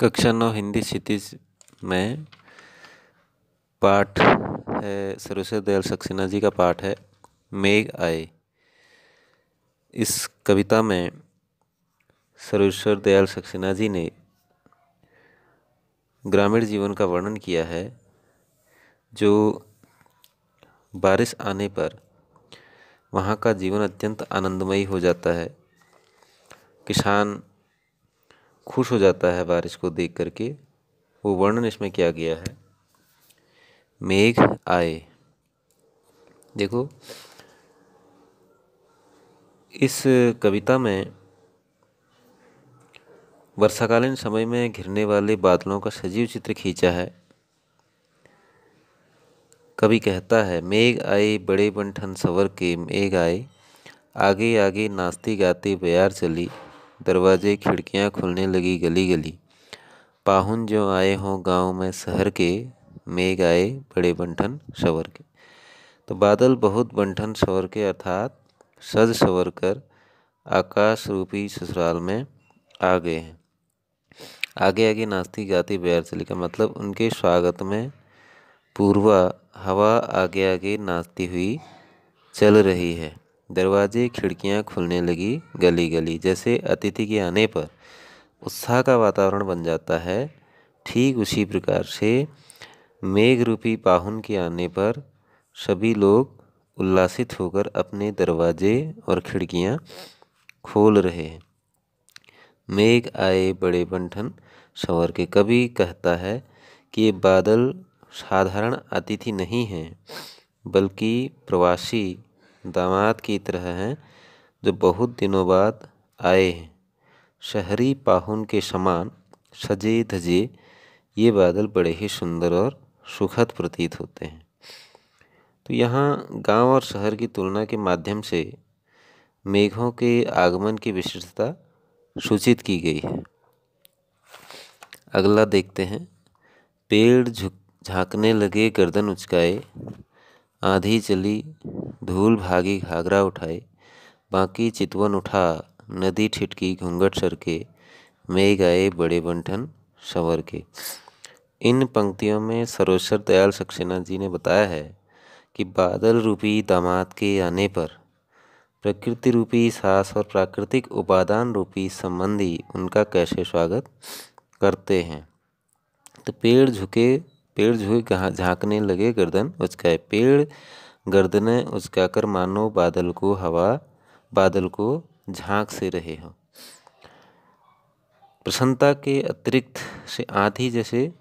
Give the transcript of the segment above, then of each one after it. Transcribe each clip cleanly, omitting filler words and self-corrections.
कक्षा 9 हिंदी क्षितिज में पाठ है। सर्वेश्वर दयाल सक्सेना जी का पाठ है मेघ आए। इस कविता में सर्वेश्वर दयाल सक्सेना जी ने ग्रामीण जीवन का वर्णन किया है, जो बारिश आने पर वहाँ का जीवन अत्यंत आनंदमयी हो जाता है। किसान खुश हो जाता है बारिश को देख करके। वो वर्णन इसमें किया गया है। मेघ आए। देखो, इस कविता में वर्षाकालीन समय में घिरने वाले बादलों का सजीव चित्र खींचा है। कवि कहता है, मेघ आए बड़े बंठन सवर के, मेघ आए आगे आगे नाचती गाती बयार चली, दरवाजे खिड़कियां खुलने लगी गली गली, पाहुन जो आए हों गांव में शहर के, मेघ आए बड़े बंठन सवर के। तो बादल बहुत बंठन सवर के अर्थात सज सवर कर आकाश रूपी ससुराल में आ गए हैं। आगे आगे नाचती गाती बयार चली का मतलब उनके स्वागत में पूर्वा हवा आगे आगे नाचती हुई चल रही है। दरवाजे खिड़कियां खुलने लगी गली गली। जैसे अतिथि के आने पर उत्साह का वातावरण बन जाता है, ठीक उसी प्रकार से मेघ रूपी पाहुन के आने पर सभी लोग उल्लासित होकर अपने दरवाजे और खिड़कियां खोल रहे हैं। मेघ आए बड़े बंठन सवर के। कवि कहता है कि ये बादल साधारण अतिथि नहीं हैं, बल्कि प्रवासी दामाद की तरह हैं, जो बहुत दिनों बाद आए हैं। शहरी पाहुन के समान सजे धजे ये बादल बड़े ही सुंदर और सुखद प्रतीत होते हैं। तो यहाँ गांव और शहर की तुलना के माध्यम से मेघों के आगमन की विशिष्टता सूचित की गई है। अगला देखते हैं। पेड़ झांकने लगे गर्दन उचकाए, आंधी चली धूल भागी घाघरा उठाए, बाकी चितवन उठा नदी ठिठकी घूंघट सरके, मेघ आए बड़े बंठन सवर के। इन पंक्तियों में सर्वेश्वर दयाल सक्सेना जी ने बताया है कि बादल रूपी दामाद के आने पर प्रकृति रूपी सास और प्राकृतिक उपादान रूपी संबंधी उनका कैसे स्वागत करते हैं। तो पेड़ झुके झांकने लगे गर्दन उचकाए। पेड़ गर्दनें उचकाकर मानो बादल को झांक से रहे हो। प्रसन्नता के अतिरिक्त से आंधी जैसे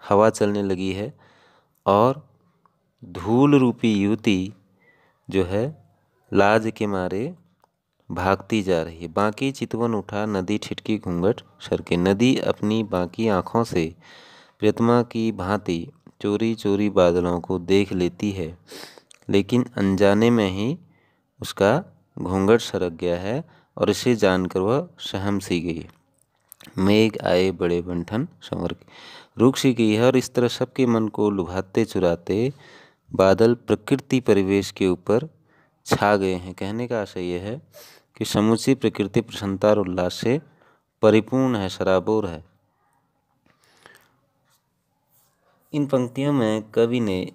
हवा चलने लगी है और धूल रूपी युवती जो है लाज के मारे भागती जा रही है। बाकी चितवन उठा नदी ठिठकी घूंघट सरके। नदी अपनी बाकी आँखों से प्रियतमा की भांति चोरी चोरी बादलों को देख लेती है, लेकिन अनजाने में ही उसका घूंघट सरक गया है और इसे जानकर वह सहम सी गई। मेघ आए बड़े बंठन सवर के, रुक सी गई है और इस तरह सबके मन को लुभाते चुराते बादल प्रकृति परिवेश के ऊपर छा गए हैं। कहने का आशय यह है कि समूची प्रकृति प्रसन्नता और उल्लास से परिपूर्ण है, सराबोर है। इन पंक्तियों में कवि ने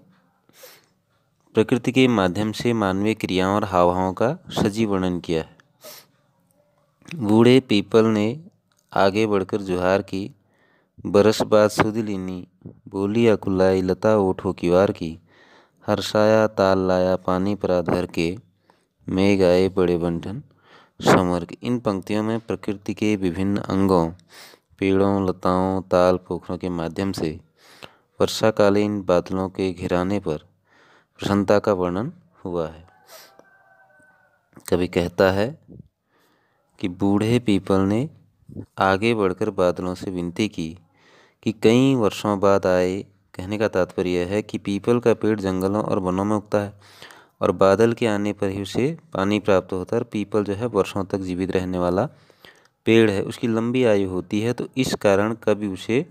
प्रकृति के माध्यम से मानवीय क्रियाओं और हाव भावों का सजीव वर्णन किया है। बूढ़े पीपल ने आगे बढ़कर जुहार की, बरस बाद सुध लीनी, बोली अकुलाई लता ओठो किवार की, हर्षाया ताल लाया पानी परा धर के, मेघ आए बड़े बंठन समर के। इन पंक्तियों में प्रकृति के विभिन्न अंगों, पेड़ों, लताओं, ताल, पोखरों के माध्यम से वर्षाकालीन बादलों के घिराने पर प्रसन्नता का वर्णन हुआ है। कवि कहता है कि बूढ़े पीपल ने आगे बढ़कर बादलों से विनती की कि कई वर्षों बाद आए। कहने का तात्पर्य है कि पीपल का पेड़ जंगलों और वनों में उगता है और बादल के आने पर ही उसे पानी प्राप्त होता है। पीपल जो है वर्षों तक जीवित रहने वाला पेड़ है, उसकी लंबी आयु होती है, तो इस कारण कवि उसे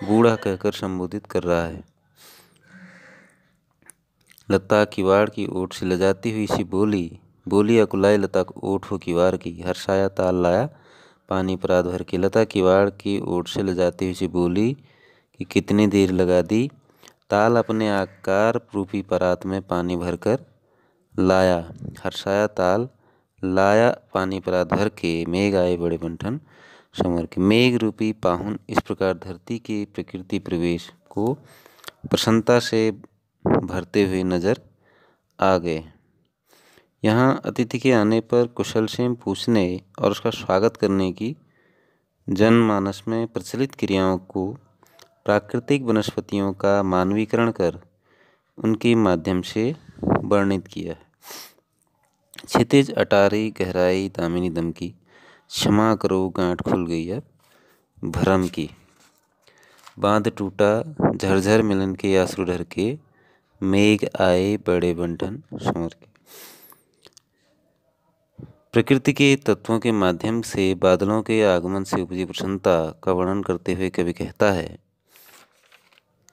बूढ़ा कहकर संबोधित कर रहा है। लता किवाड़ की ओट से लजाती हुई सी बोली, बोली अकुलाई लता ओठ हो किवाड़ की, हर्षाया ताल लाया पानी परात भर के। लता किवाड़ की ओर से ले जाती हुई बोली कि कितनी देर लगा दी। ताल अपने आकार रूपी परात में पानी भरकर लाया। हर्षाया ताल लाया पानी परात भर के। मेघ आए बड़े बंठन संवर के। मेघ रूपी पाहुन इस प्रकार धरती के प्रकृति प्रवेश को प्रसन्नता से भरते हुए नजर आ गए। यहाँ अतिथि के आने पर कुशल क्षेम पूछने और उसका स्वागत करने की जनमानस में प्रचलित क्रियाओं को प्राकृतिक वनस्पतियों का मानवीकरण कर उनके माध्यम से वर्णित किया है। क्षितिज अटारी गहराई दामिनी दम की। क्षमा करो गांठ खुल गई अब भरम की। बांध टूटा झरझर मिलन के आंसू ढर के। मेघ आए बड़े बंठन संवर के। प्रकृति के तत्वों के माध्यम से बादलों के आगमन से उपजी प्रसन्नता का वर्णन करते हुए कवि कहता है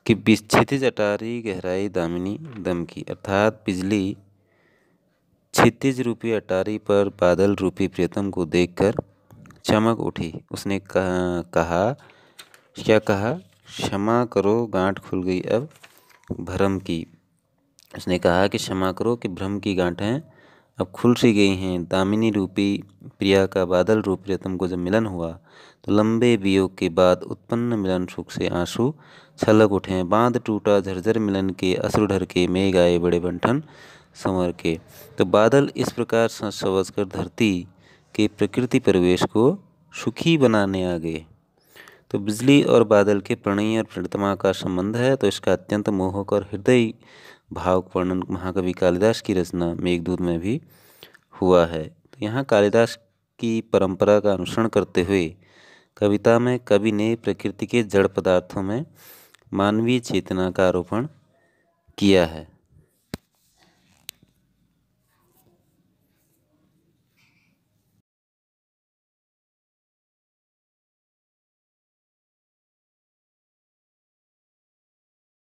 कि क्षितिज अटारी गहराई दामिनी दम की, अर्थात बिजली क्षितिज रूपी अटारी पर बादल रूपी प्रियतम को देखकर चमक उठी। उसने कहा क्या कहा? क्षमा करो गांठ खुल गई अब भ्रम की। उसने कहा कि क्षमा करो कि भ्रम की गांठें अब खुल सी गई हैं। दामिनी रूपी प्रिया का बादल रूप प्रियतम को जब मिलन हुआ तो लंबे वियोग के बाद उत्पन्न मिलन सुख से आंसू छलक उठे। बांध टूटा झरझर मिलन के अश्रु ढर के। मेघ आए बड़े बंठन संवर के। तो बादल इस प्रकार सच समझ कर धरती के प्रकृति परिवेश को सुखी बनाने आ गए। तो बिजली और बादल के प्रणयी और प्रणतमा का संबंध है, तो इसका अत्यंत मोहक और हृदय भावुक वर्णन महाकवि कालिदास की रचना मेघदूत में भी हुआ है। तो यहाँ कालिदास की परंपरा का अनुसरण करते हुए कविता में कवि ने प्रकृति के जड़ पदार्थों में मानवीय चेतना का आरोपण किया है।